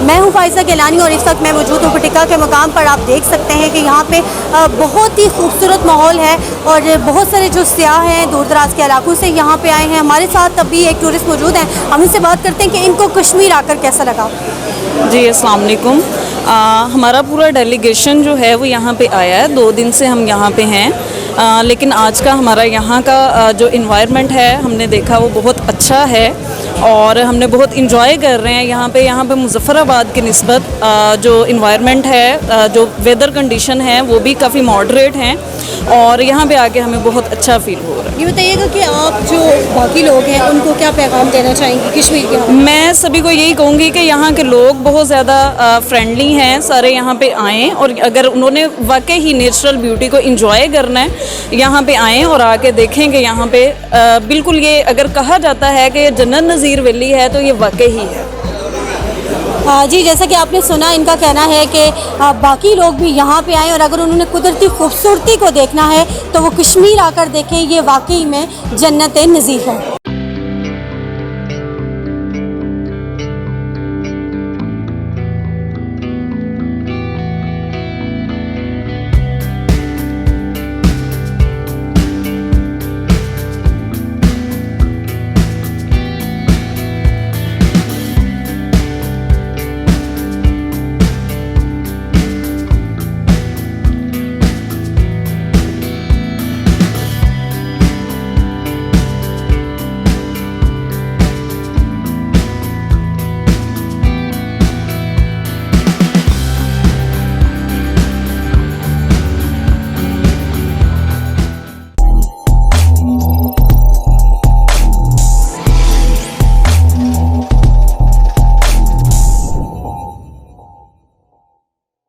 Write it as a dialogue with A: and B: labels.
A: मैं हूं फाइज़ा गिलानी और इस वक्त मैं मौजूद हूं पटिक्का के मुकाम पर। आप देख सकते हैं कि यहाँ पे बहुत ही खूबसूरत माहौल है और बहुत सारे जो सियाह हैं दूर दराज के इलाकों से यहाँ पे आए हैं। हमारे साथ अभी एक टूरिस्ट मौजूद हैं, हम इनसे बात करते हैं कि इनको कश्मीर आकर कैसा लगा।
B: जी अस्सलाम वालेकुम। हमारा पूरा डेलीगेशन जो है वो यहाँ पे आया है, 2 दिन से हम यहाँ पे हैं। लेकिन आज का हमारा यहाँ का जो इन्वायरमेंट है हमने देखा वो बहुत अच्छा है और हमने बहुत इंजॉय कर रहे हैं यहाँ पे मुज़फ़्फ़राबाद की निस्बत जो इन्वायरमेंट है, जो वेदर कंडीशन है वो भी काफ़ी मॉडरेट हैं और यहाँ पे आके हमें बहुत अच्छा फील हो रहा है।
A: ये बताइएगा कि आप जो बाकी लोग हैं उनको क्या पैगाम देना चाहेंगे कश्मीर के?
B: मैं सभी को यही कहूँगी कि यहाँ के लोग बहुत ज़्यादा फ्रेंडली हैं, सारे यहाँ पे आएँ और अगर उन्होंने वाकई ही नेचुरल ब्यूटी को एंजॉय करना है यहाँ पे आएँ और आके देखें कि यहाँ पे बिल्कुल ये अगर कहा जाता है कि ये जन्नत नज़ीर वैली है तो ये वाकई ही है।
A: जी, जैसा कि आपने सुना, इनका कहना है कि बाकी लोग भी यहाँ पे आएँ और अगर उन्होंने कुदरती खूबसूरती को देखना है तो वो कश्मीर आकर देखें, ये वाकई में जन्नत नज़ीर है।